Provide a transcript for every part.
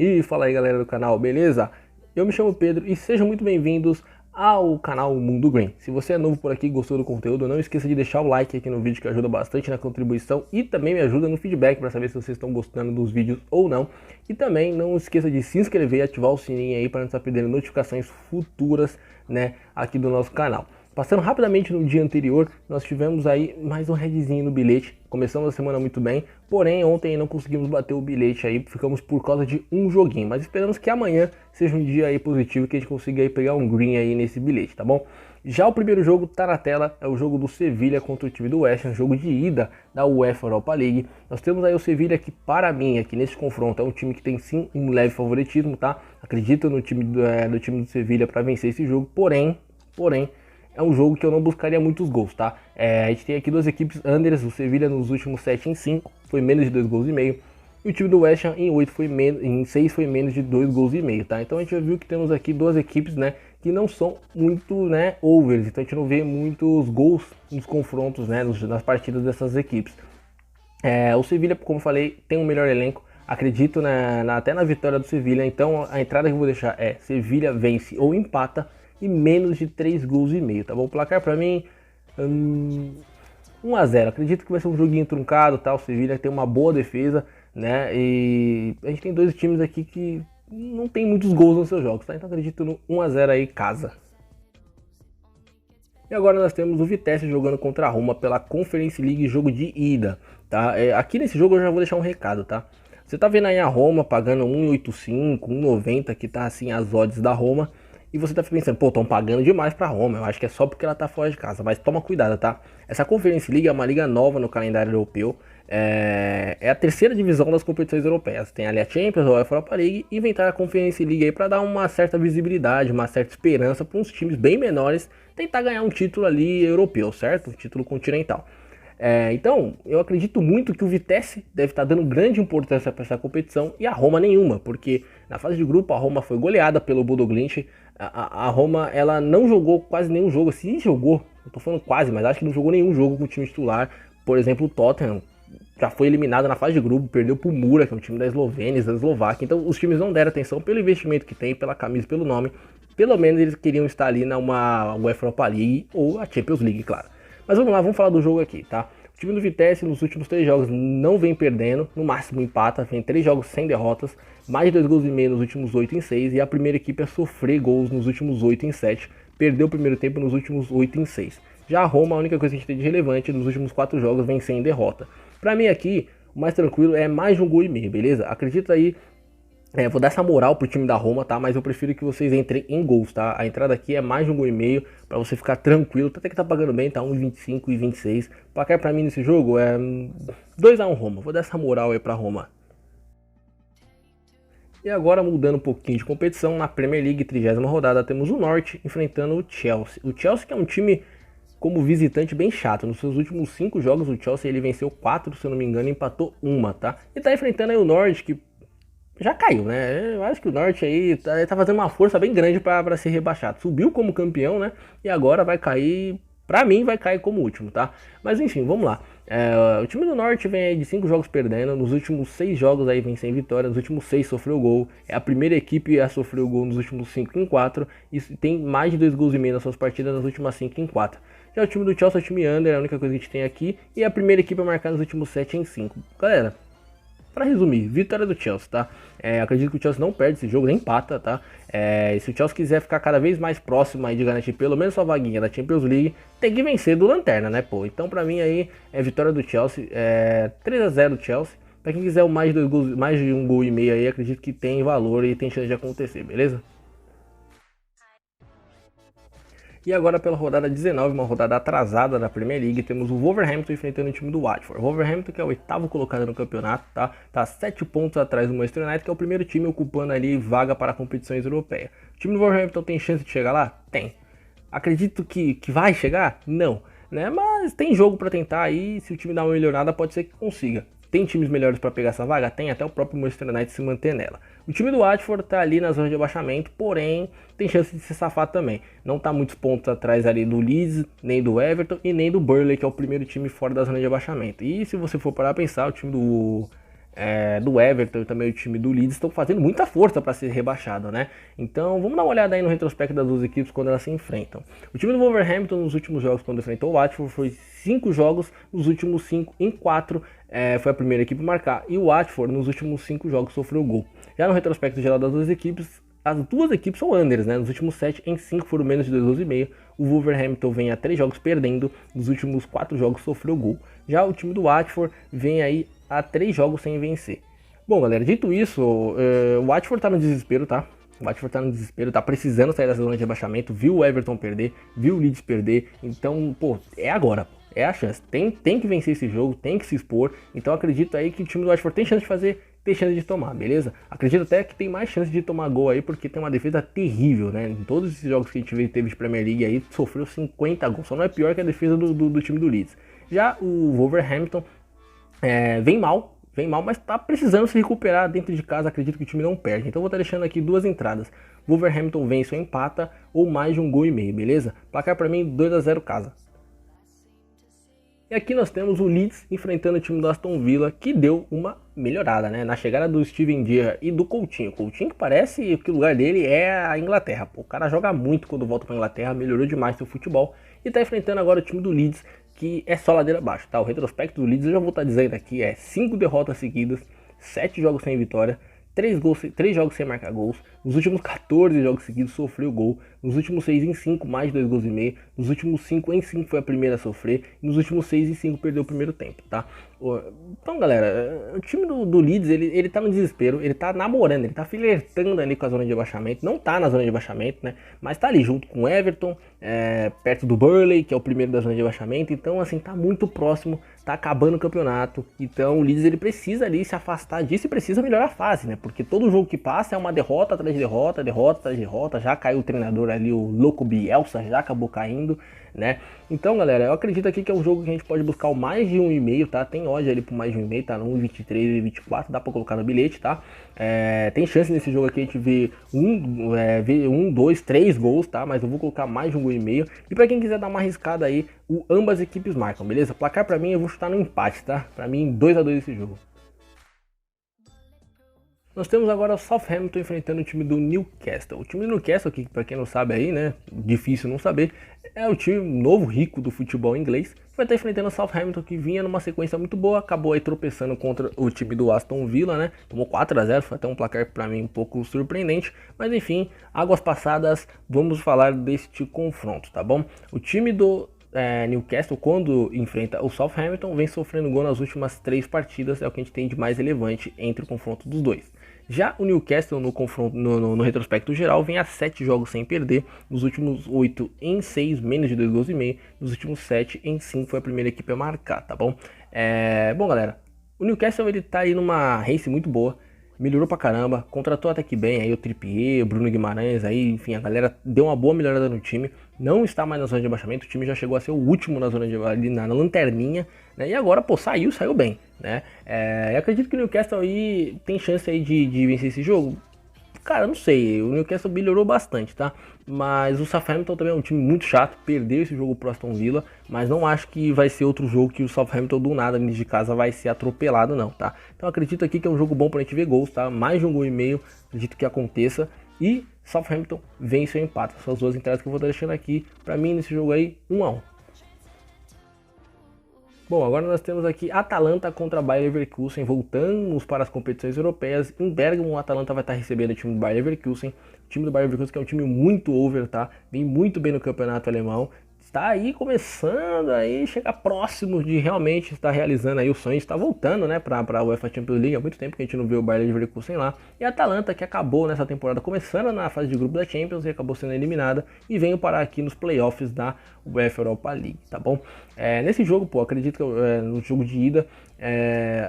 E fala aí galera do canal, beleza? Eu me chamo Pedro e sejam muito bem-vindos ao canal Mundo Green. Se você é novo por aqui e gostou do conteúdo, não esqueça de deixar o like aqui no vídeo que ajuda bastante na contribuição e também me ajuda no feedback para saber se vocês estão gostando dos vídeos ou não. E também não esqueça de se inscrever e ativar o sininho aí para não estar perdendo notificações futuras, né, aqui do nosso canal. Passando rapidamente no dia anterior, nós tivemos aí mais um headzinho no bilhete. Começamos a semana muito bem, porém ontem não conseguimos bater o bilhete aí, ficamos por causa de um joguinho. Mas esperamos que amanhã seja um dia aí positivo, que a gente consiga aí pegar um green aí nesse bilhete, tá bom? Já o primeiro jogo tá na tela, é o jogo do Sevilha contra o time do West Ham, jogo de ida da UEFA Europa League. Nós temos aí o Sevilha que, para mim, aqui nesse confronto, é um time que tem sim um leve favoritismo, tá? Acredito no time do Sevilha para vencer esse jogo, porém, é um jogo que eu não buscaria muitos gols, tá? A gente tem aqui duas equipes unders, o Sevilha nos últimos 7 em 5, foi menos de 2 gols e meio. E o time do West Ham em 6 foi menos de 2 gols e meio, tá? Então a gente já viu que temos aqui duas equipes, né, que não são muito, né, overs. Então a gente não vê muitos gols nos confrontos, né, nas partidas dessas equipes. O Sevilha, como eu falei, tem um melhor elenco. Acredito até na vitória do Sevilha. Então a entrada que eu vou deixar é Sevilha vence ou empata e menos de 3 gols e meio, tá bom? O placar pra mim, 1 a 0. Acredito que vai ser um joguinho truncado, tá? O Sevilha tem uma boa defesa, né? E a gente tem dois times aqui que não tem muitos gols nos seus jogos, tá? Então acredito no 1 a 0 aí, casa. E agora nós temos o Vitesse jogando contra a Roma pela Conference League, jogo de ida, tá? Aqui nesse jogo eu já vou deixar um recado, tá? Você tá vendo aí a Roma pagando 1,85, 1,90, que tá assim as odds da Roma. E você tá pensando, pô, estão pagando demais pra Roma, eu acho que é só porque ela tá fora de casa. Mas toma cuidado, tá? Essa Conference League é uma liga nova no calendário europeu. É a terceira divisão das competições europeias. Tem ali a Champions, a Europa League, e inventar a Conference League aí pra dar uma certa visibilidade, uma certa esperança para uns times bem menores tentar ganhar um título ali europeu, certo? Um título continental. Então, eu acredito muito que o Vitesse deve estar dando grande importância para essa competição e a Roma nenhuma, porque na fase de grupo a Roma foi goleada pelo Bodo Glimt. A Roma, ela não jogou quase nenhum jogo, se jogou, eu tô falando quase, mas acho que não jogou nenhum jogo com o time titular. Por exemplo, o Tottenham já foi eliminado na fase de grupo, perdeu pro Mura, que é um time da Eslovênia, da Eslováquia. Então os times não deram atenção pelo investimento que tem, pela camisa, pelo nome. Pelo menos eles queriam estar ali na UEFA Europa League ou a Champions League, claro. Mas vamos lá, vamos falar do jogo aqui, tá? O time do Vitesse nos últimos 3 jogos não vem perdendo, no máximo empata, vem 3 jogos sem derrotas, mais de 2 gols e meio nos últimos 8 em 6, e a primeira equipe a sofrer gols nos últimos 8 em 7, perdeu o primeiro tempo nos últimos 8 em 6. Já a Roma, a única coisa que a gente tem de relevante, nos últimos 4 jogos vem sem derrota. Pra mim aqui, o mais tranquilo é mais de 1 gol e meio, beleza? Acredita aí. Vou dar essa moral pro time da Roma, tá? Mas eu prefiro que vocês entrem em gols, tá? A entrada aqui é mais de 1 gol e meio, pra você ficar tranquilo. Até que tá pagando bem, tá? 1,25 e 26. O placar pra mim nesse jogo é 2 a 1 Roma. Vou dar essa moral aí pra Roma. E agora mudando um pouquinho de competição, na Premier League, 30ª rodada, temos o Norte enfrentando o Chelsea. O Chelsea que é um time como visitante bem chato. Nos seus últimos 5 jogos o Chelsea ele venceu 4, se eu não me engano, e empatou 1, tá? E tá enfrentando aí o Norte que já caiu, né? Eu acho que o Norte aí tá fazendo uma força bem grande para ser rebaixado. Subiu como campeão, né? E agora vai cair, pra mim vai cair como último, tá? Mas enfim, vamos lá. O time do Norte vem aí de 5 jogos perdendo, nos últimos 6 jogos aí vem sem vitória, nos últimos 6 sofreu gol. É a primeira equipe a sofrer o gol nos últimos 5 em 4 e tem mais de 2 gols e meio nas suas partidas nas últimas 5 em 4. Já o time do Chelsea é o time under, é a única coisa que a gente tem aqui, e é a primeira equipe a marcar nos últimos 7 em 5. Galera, para resumir, vitória do Chelsea, tá? Acredito que o Chelsea não perde esse jogo, nem empata, tá? E se o Chelsea quiser ficar cada vez mais próximo aí de garantir pelo menos sua vaguinha da Champions League, tem que vencer do Lanterna, né, pô? Então pra mim aí é vitória do Chelsea, 3 a 0 do Chelsea. Pra quem quiser mais de 2 gols, mais de 1 gol e meio aí, acredito que tem valor e tem chance de acontecer, beleza? E agora pela rodada 19, uma rodada atrasada da Premier League, temos o Wolverhampton enfrentando o time do Watford. O Wolverhampton que é o 8º colocado no campeonato, tá? Tá 7 pontos atrás do Manchester United, que é o primeiro time ocupando ali vaga para competições europeias. O time do Wolverhampton tem chance de chegar lá? Tem. Acredito que vai chegar? Não. Né? Mas tem jogo para tentar aí, se o time dar uma melhorada pode ser que consiga. Tem times melhores para pegar essa vaga? Tem, até o próprio Manchester United se manter nela. O time do Watford tá ali na zona de abaixamento, porém tem chance de se safar também. Não tá muitos pontos atrás ali do Leeds, nem do Everton e nem do Burnley, que é o primeiro time fora da zona de abaixamento. E se você for parar a pensar, o time do Everton e também o time do Leeds estão fazendo muita força para ser rebaixado, né? Então vamos dar uma olhada aí no retrospecto das duas equipes quando elas se enfrentam. O time do Wolverhampton nos últimos jogos quando enfrentou o Watford foi 5 jogos, nos últimos 5 em 4 foi a primeira equipe a marcar, e o Watford nos últimos 5 jogos sofreu gol. Já no retrospecto geral das duas equipes, as duas equipes são unders, né? Nos últimos 7 em 5 foram menos de 2 gols e meio. O Wolverhampton vem a 3 jogos perdendo, nos últimos 4 jogos sofreu gol. Já o time do Watford vem aí a 3 jogos sem vencer. Bom, galera, dito isso, o Watford tá no desespero, tá? O Watford tá no desespero, tá precisando sair dessa zona de rebaixamento, viu o Everton perder, viu o Leeds perder, então, pô, é agora, é a chance. Tem que vencer esse jogo, tem que se expor, então acredito aí que o time do Watford tem chance de fazer, tem chance de tomar, beleza? Acredito até que tem mais chance de tomar gol aí, porque tem uma defesa terrível, né? Em todos esses jogos que a gente teve de Premier League aí, sofreu 50 gols, só não é pior que a defesa do time do Leeds. Já o Wolverhampton vem mal, mas tá precisando se recuperar dentro de casa, acredito que o time não perde. Então vou estar deixando aqui duas entradas. Wolverhampton vence ou empata, ou mais de 1,5 gol, beleza? Placar para mim 2-0 casa. E aqui nós temos o Leeds enfrentando o time do Aston Villa, que deu uma melhorada, né? Na chegada do Steven Gerrard e do Coutinho. Coutinho que parece que o lugar dele é a Inglaterra. Pô, o cara joga muito quando volta para a Inglaterra, melhorou demais seu futebol. E tá enfrentando agora o time do Leeds, que é só ladeira abaixo, tá? O retrospecto do Leeds, eu já vou estar dizendo aqui, 5 derrotas seguidas, 7 jogos sem vitória, 3 jogos sem marcar gols. Nos últimos 14 jogos seguidos sofreu gol. Nos últimos 6 em 5, mais de 2 gols e meio. Nos últimos 5 em 5 foi a primeira a sofrer. E nos últimos 6 em 5 perdeu o primeiro tempo, tá? Então, galera, o time do Leeds, ele tá no desespero. Ele tá namorando, ele tá flertando ali com a zona de abaixamento. Não tá na zona de abaixamento, né? Mas tá ali junto com o Everton, perto do Burnley, que é o primeiro da zona de abaixamento. Então, assim, tá muito próximo. Tá acabando o campeonato. Então, o Leeds, ele precisa ali se afastar disso e precisa melhorar a fase, né? Porque todo jogo que passa é uma derrota atrás de derrota, derrota atrás de derrota. Já caiu o treinador ali, o louco Bielsa, já acabou caindo, né? Então, galera, eu acredito aqui que é um jogo que a gente pode buscar o mais de 1,5, tá? Tem odd ali por mais de 1,5, tá? No 1,23 e 24, dá pra colocar no bilhete, tá? Tem chance nesse jogo aqui a gente ver 2, 3 gols, tá? Mas eu vou colocar mais de 1,5 gol. E pra quem quiser dar uma arriscada aí, ambas equipes marcam, beleza? Placar pra mim eu vou chutar no empate, tá? Pra mim 2-2 esse jogo. Nós temos agora o Southampton enfrentando o time do Newcastle. O time do Newcastle, que para quem não sabe aí, né, difícil não saber, é o time novo rico do futebol inglês. Vai estar enfrentando o Southampton, que vinha numa sequência muito boa, acabou aí tropeçando contra o time do Aston Villa, né? Tomou 4-0, foi até um placar para mim um pouco surpreendente, mas enfim, águas passadas, vamos falar deste confronto, tá bom? O time do Newcastle, quando enfrenta o Southampton, vem sofrendo gol nas últimas 3 partidas, é o que a gente tem de mais relevante entre o confronto dos dois. Já o Newcastle no retrospecto geral vem a 7 jogos sem perder, nos últimos 8 em 6, menos de 2 gols e meio, nos últimos 7 em 5 foi a primeira equipe a marcar, tá bom? Bom, galera, o Newcastle ele tá aí numa race muito boa, melhorou pra caramba, contratou até que bem aí o Trippier, o Bruno Guimarães, aí, enfim, a galera deu uma boa melhorada no time, não está mais na zona de abaixamento, o time já chegou a ser o último na zona de ali na lanterninha, né? E agora, pô, saiu bem, né? Eu acredito que o Newcastle aí tem chance aí de vencer esse jogo. Cara, não sei, o Newcastle melhorou bastante, tá? Mas o Southampton também é um time muito chato, perdeu esse jogo pro Aston Villa, mas não acho que vai ser outro jogo que o Southampton do nada, dentro de casa, vai ser atropelado não, tá? Então acredito aqui que é um jogo bom pra gente ver gols, tá? Mais de 1,5 gol, acredito que aconteça. E Southampton vence ou empata. São as duas entradas que eu vou estar deixando aqui, pra mim nesse jogo aí, 1-1. Bom, agora nós temos aqui Atalanta contra Bayer Leverkusen, voltamos para as competições europeias. Em Bergamo, o Atalanta vai estar recebendo o time do Bayer Leverkusen. O time do Bayer Leverkusen que é um time muito over, tá? Vem muito bem no campeonato alemão. Está aí começando aí, chegar próximo de realmente estar realizando aí o sonho, está voltando, né, para a UEFA Champions League. Há muito tempo que a gente não vê o Bayer Leverkusen lá. E a Atalanta, que acabou nessa temporada começando na fase de grupo da Champions e acabou sendo eliminada e veio parar aqui nos playoffs da UEFA Europa League, tá bom? Nesse jogo, pô, acredito que no jogo de ida,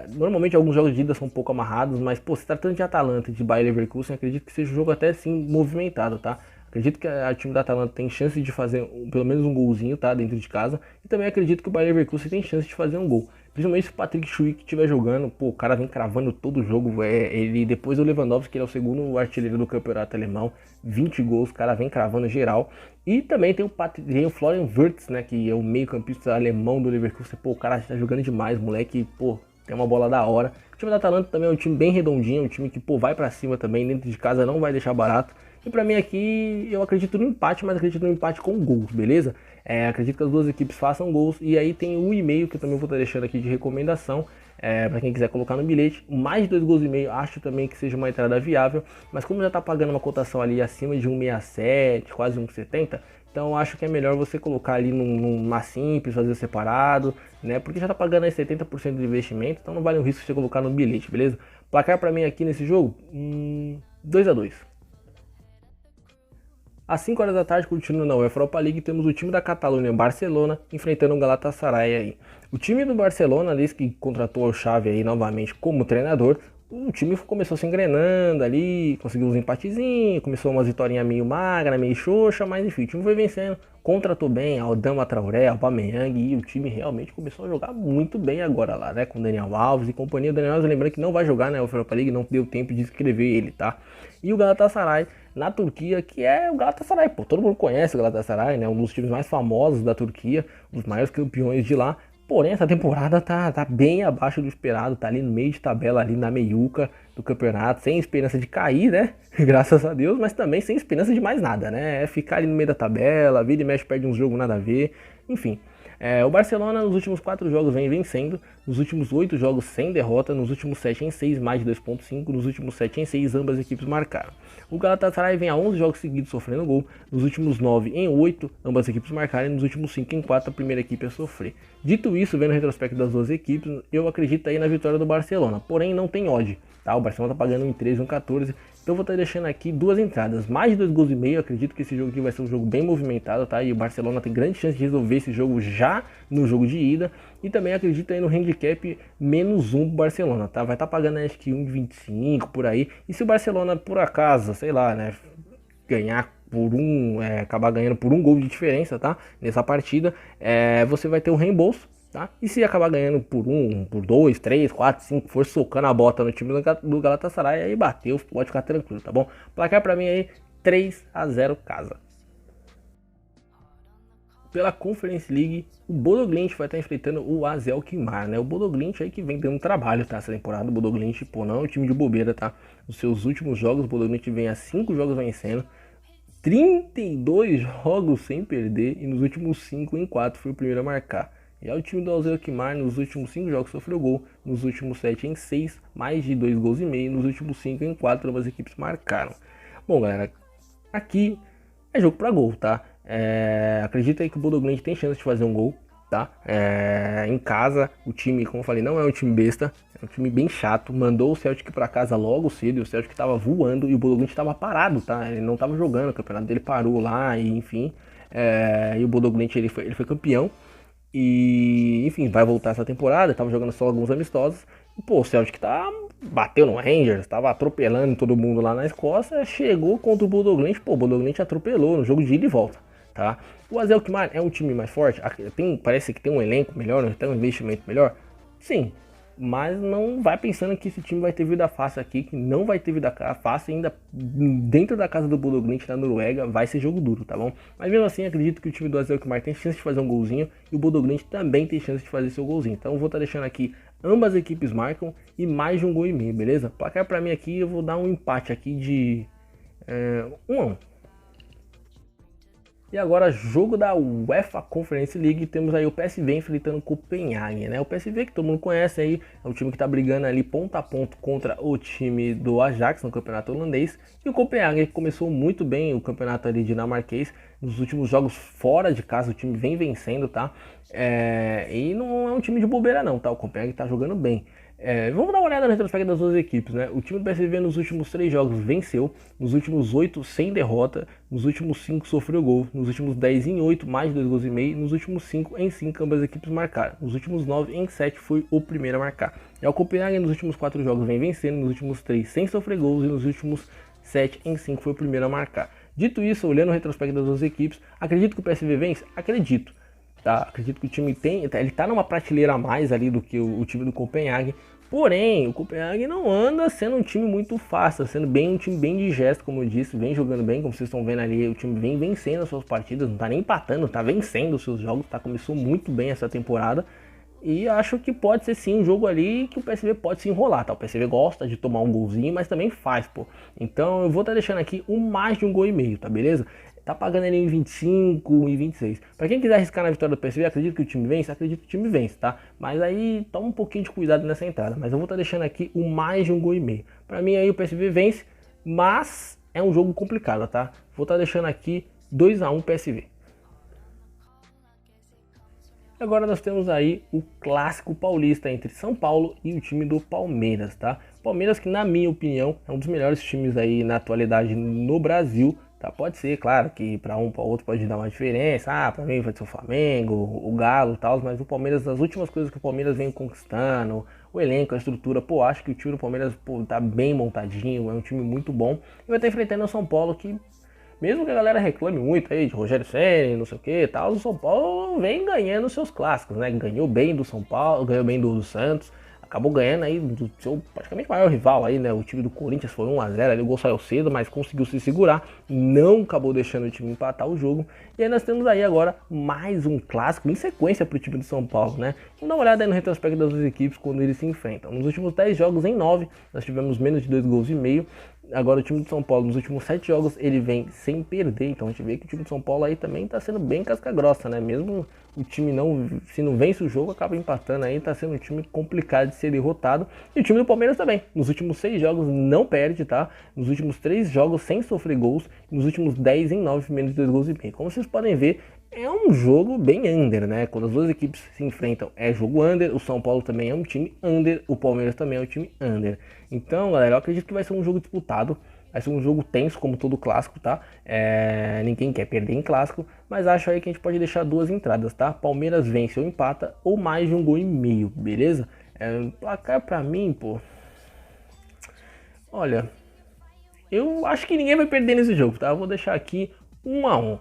normalmente alguns jogos de ida são um pouco amarrados, mas, pô, se tratando de Atalanta e de Bayer Leverkusen, acredito que seja um jogo até assim movimentado, tá? Acredito que o time da Atalanta tem chance de fazer pelo menos um golzinho, tá, dentro de casa. E também acredito que o Bayer Leverkusen tem chance de fazer um gol. Principalmente se o Patrick Schick estiver jogando, pô, o cara vem cravando todo o jogo. Ele, depois do Lewandowski, ele é o segundo artilheiro do campeonato alemão. 20 gols, o cara vem cravando geral. E também tem o Florian Wirtz, né, que é o meio campista alemão do Leverkusen. Pô, o cara tá jogando demais, moleque, pô, tem uma bola da hora. O time da Atalanta também é um time bem redondinho, um time que, pô, vai pra cima também, dentro de casa não vai deixar barato. E pra mim aqui, eu acredito no empate, mas acredito no empate com gols, beleza? Acredito que as duas equipes façam gols. E aí tem 1,5 que eu também vou estar deixando aqui de recomendação. Para quem quiser colocar no bilhete, mais de 2 gols e meio, acho também que seja uma entrada viável, mas como já tá pagando uma cotação ali acima de 1,67, quase 1,70, então acho que é melhor você colocar ali numa simples, fazer separado, né? Porque já tá pagando aí 70% do investimento, então não vale o risco de você colocar no bilhete, beleza? Placar para mim aqui nesse jogo, 2-2. Às 5 horas da tarde, continuando na UEFA Europa League, temos o time da Catalunha, Barcelona, enfrentando o Galatasaray aí. O time do Barcelona, desde que contratou o Xavi aí novamente como treinador, o time começou se engrenando ali, conseguiu uns empatezinhos, começou umas vitórias meio magra, meio xoxa, mas enfim, o time foi vencendo, contratou bem Adama Traoré, Aubameyang, e o time realmente começou a jogar muito bem agora lá, né, com Daniel Alves e companhia. O Daniel Alves, lembrando que não vai jogar, né, o Europa League, não deu tempo de escrever ele, tá? E o Galatasaray na Turquia, que é o Galatasaray, pô, todo mundo conhece o Galatasaray, né, um dos times mais famosos da Turquia, um dos maiores campeões de lá. Porém, essa temporada tá bem abaixo do esperado, tá ali no meio de tabela, ali na meiuca do campeonato, sem esperança de cair, né? Graças a Deus, mas também sem esperança de mais nada, né? É ficar ali no meio da tabela, vira e mexe, perde uns jogos nada a ver, enfim. O Barcelona nos últimos 4 jogos vem vencendo, nos últimos 8 jogos sem derrota, nos últimos 7 em 6, mais de 2,5, nos últimos 7 em 6, ambas as equipes marcaram. O Galatasaray vem a 11 jogos seguidos sofrendo gol, nos últimos 9 em 8, ambas as equipes marcaram, e nos últimos 5 em 4, a primeira equipe a sofrer. Dito isso, vendo o retrospecto das duas equipes, eu acredito aí na vitória do Barcelona, porém não tem odd, tá? O Barcelona tá pagando em 13, 14, então vou estar deixando aqui duas entradas, mais de 2 gols e meio. Acredito que esse jogo aqui vai ser um jogo bem movimentado, tá? E o Barcelona tem grande chance de resolver esse jogo já no jogo de ida. E também acredito aí no handicap -1 pro Barcelona, tá? Vai estar pagando acho que 1,25 por aí. E se o Barcelona por acaso, sei lá, né, ganhar por acabar ganhando por 1 gol de diferença, tá? Nessa partida, você vai ter um reembolso. Tá? E se acabar ganhando por 1, por 2, 3, 4, 5, for socando a bota no time do Galatasaray, aí bateu, pode ficar tranquilo, tá bom? Placar pra mim aí, 3-0 casa. Pela Conference League, o Bodo Glimt vai estar enfrentando o AZ Alkmaar, né? O Bodo Glimt aí que vem dando trabalho, tá? Essa temporada, o Bodo Glimt, pô, não é um time de bobeira, tá? Nos seus últimos jogos, o Bodo Glimt vem a 5 jogos vencendo, 32 jogos sem perder, e nos últimos 5 em 4 foi o primeiro a marcar. Já o time do AZ Alkmaar nos últimos 5 jogos sofreu gol, nos últimos 7 em 6, mais de 2 gols e meio, nos últimos 5 em 4, ambas as equipes marcaram. Bom, galera, aqui é jogo pra gol, tá? Acredito aí que o Bodo Glimt tem chance de fazer um gol, tá? Em casa, o time, como eu falei, não é um time besta, é um time bem chato, mandou o Celtic pra casa logo cedo, e o Celtic tava voando e o Bodo Glimt tava parado, tá? Ele não tava jogando, o campeonato dele parou lá, e enfim, e o Bodo Glimt ele foi campeão. E, enfim, vai voltar essa temporada, tava jogando só alguns amistosos. E, pô, o Celtic bateu no Rangers, tava atropelando todo mundo lá na Escócia, chegou contra o Bodo Glimt, pô, o Bodo Glimt atropelou no jogo de ida e volta, tá? O AZ Alkmaar é um time mais forte, parece que tem um elenco melhor, tem um investimento melhor, sim, mas não vai pensando que esse time vai ter vida fácil aqui, que não vai ter vida fácil ainda dentro da casa do Bodo Glimt na Noruega, vai ser jogo duro, tá bom? Mas mesmo assim, acredito que o time do AZ Alkmaar tem chance de fazer um golzinho e o Bodo Glimt também tem chance de fazer seu golzinho. Então vou estar deixando aqui, ambas as equipes marcam e mais de 1 gol e meio, beleza? Placar pra mim aqui, eu vou dar um empate aqui de 1-1. E agora, jogo da UEFA Conference League, temos aí o PSV enfrentando o Copenhague, né? O PSV, que todo mundo conhece aí, é um time que tá brigando ali ponto a ponto contra o time do Ajax no campeonato holandês. E o Copenhague começou muito bem o campeonato ali dinamarquês, nos últimos jogos fora de casa o time vem vencendo, tá? E não é um time de bobeira não, tá? O Copenhague tá jogando bem. Vamos dar uma olhada no retrospecto das duas equipes, né? O time do PSV nos últimos 3 jogos venceu, nos últimos 8 sem derrota, nos últimos 5 sofreu gol, nos últimos 10 em 8, mais de 2 gols e meio, nos últimos 5 em 5 ambas as equipes marcaram, nos últimos 9 em 7 foi o primeiro a marcar. Já o Copenhague nos últimos 4 jogos vem vencendo, nos últimos 3 sem sofrer gols e nos últimos 7 em 5 foi o primeiro a marcar. Dito isso, olhando o retrospecto das duas equipes, acredito que o PSV vence? Acredito. Tá, acredito que o time ele tá numa prateleira a mais ali do que o time do Copenhague. Porém, o Copenhague não anda sendo um time muito fácil, sendo um time bem digesto, como eu disse, vem jogando bem, como vocês estão vendo ali, o time vem vencendo as suas partidas, não tá nem empatando, tá vencendo os seus jogos, tá? Começou muito bem essa temporada. E acho que pode ser sim um jogo ali que o PSV pode se enrolar, tá? O PSV gosta de tomar um golzinho, mas também faz, pô. Então eu vou estar deixando aqui mais de um gol e meio, tá beleza? Tá pagando ali em 25 e 26. Pra quem quiser arriscar na vitória do PSV, acredito que o time vence? Acredito que o time vence, tá? Mas aí toma um pouquinho de cuidado nessa entrada. Mas eu vou estar deixando aqui o mais de um gol e meio. Pra mim aí o PSV vence, mas é um jogo complicado, tá? Vou estar deixando aqui 2-1 PSV. Agora nós temos aí o clássico paulista entre São Paulo e o time do Palmeiras, tá? Palmeiras que, na minha opinião, é um dos melhores times aí na atualidade no Brasil, tá? Pode ser, claro, que para um para outro pode dar uma diferença. Ah, para mim vai ser o Flamengo, o Galo e tal, mas o Palmeiras, as últimas coisas que o Palmeiras vem conquistando, o elenco, a estrutura, pô, acho que o time do Palmeiras, pô, tá bem montadinho, é um time muito bom. E vai estar enfrentando o São Paulo que, mesmo que a galera reclame muito aí de Rogério Ceni, não sei o que tal, o São Paulo vem ganhando seus clássicos, né? Ganhou bem do São Paulo, ganhou bem do Santos, acabou ganhando aí do seu praticamente maior rival aí, né? O time do Corinthians foi 1-0, ali o gol saiu cedo, mas conseguiu se segurar, não acabou deixando o time empatar o jogo. E aí nós temos aí agora mais um clássico em sequência para o time do São Paulo, né? Vamos dar uma olhada aí no retrospecto das duas equipes quando eles se enfrentam. Nos últimos 10 jogos, em 9, nós tivemos menos de 2 gols e meio. Agora o time de São Paulo, nos últimos 7 jogos, ele vem sem perder. Então a gente vê que o time de São Paulo aí também está sendo bem casca grossa, né? Mesmo o time se não vence o jogo, acaba empatando aí, está sendo um time complicado de ser derrotado. E o time do Palmeiras também, nos últimos 6 jogos não perde, tá? Nos últimos 3 jogos sem sofrer gols, nos últimos 10 em 9, menos de 2 gols e meio. Como vocês podem ver, é um jogo bem under, né? Quando as duas equipes se enfrentam, é jogo under. O São Paulo também é um time under, o Palmeiras também é um time under. Então, galera, eu acredito que vai ser um jogo disputado. Vai ser um jogo tenso, como todo clássico, tá? Ninguém quer perder em clássico, mas acho aí que a gente pode deixar duas entradas, tá? Palmeiras vence ou empata, ou mais de um gol e meio, beleza? Placar pra mim, pô... Olha, eu acho que ninguém vai perder nesse jogo, tá? Eu vou deixar aqui 1-1.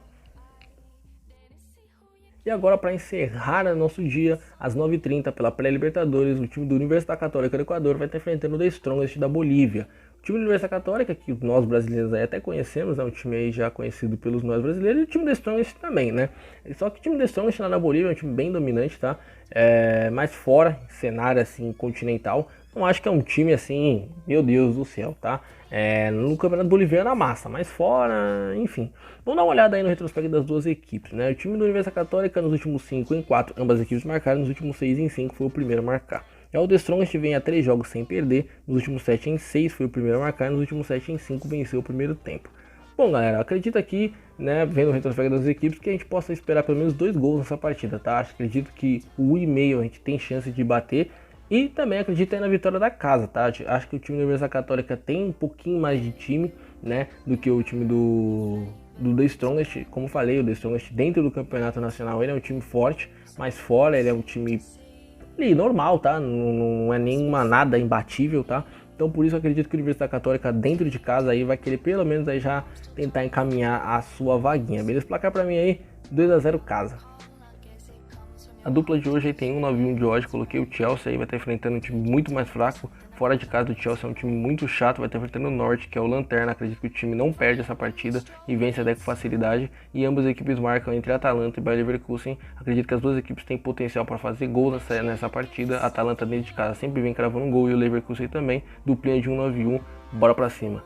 E agora, para encerrar o nosso dia, às 9h30, pela pré-Libertadores, o time do Universidade Católica do Equador vai estar enfrentando o The Strongest da Bolívia. O time do Universidade Católica, que nós brasileiros aí até conhecemos, é um time aí já conhecido pelos nós brasileiros, e o time do The Strongest também, né? Só que o time do The Strongest lá na Bolívia é um time bem dominante, tá? Mais fora, cenário assim, continental. Não acho que é um time assim, meu Deus do céu, tá? No Campeonato Boliviano a massa, mas fora, enfim. Vamos dar uma olhada aí no retrospecto das duas equipes, né? O time do Universidade Católica nos últimos 5 em 4, ambas equipes marcaram, nos últimos 6 em 5 foi o primeiro a marcar. O The Strongest vem a 3 jogos sem perder, nos últimos 7 em 6 foi o primeiro a marcar, nos últimos 7 em 5 venceu o primeiro tempo. Bom, galera, acredito aqui, né, vendo o retrospecto das equipes, que a gente possa esperar pelo menos 2 gols nessa partida, tá? Acredito que o 1,5 a gente tem chance de bater. E também acredito aí na vitória da casa, tá? Acho que o time da Universidade Católica tem um pouquinho mais de time, né, do que o time do The Strongest. Como falei, o The Strongest dentro do campeonato nacional ele é um time forte, mas fora ele é um time ali, normal, tá? Não é nenhuma nada imbatível, tá? Então por isso eu acredito que a Universidade Católica dentro de casa aí vai querer pelo menos aí já tentar encaminhar a sua vaguinha, beleza? Placar pra mim aí, 2-0 casa. A dupla de hoje aí tem 1-9-1 de hoje, coloquei o Chelsea aí, vai estar enfrentando um time muito mais fraco. Fora de casa do Chelsea é um time muito chato, vai estar enfrentando o Norte, que é o Lanterna. Acredito que o time não perde essa partida e vence até com facilidade. E ambas as equipes marcam entre Atalanta e Bayer Leverkusen. Acredito que as duas equipes têm potencial para fazer gol nessa partida. A Atalanta dentro de casa sempre vem cravando um gol e o Leverkusen também. Duplinha de 1-9-1, bora pra cima.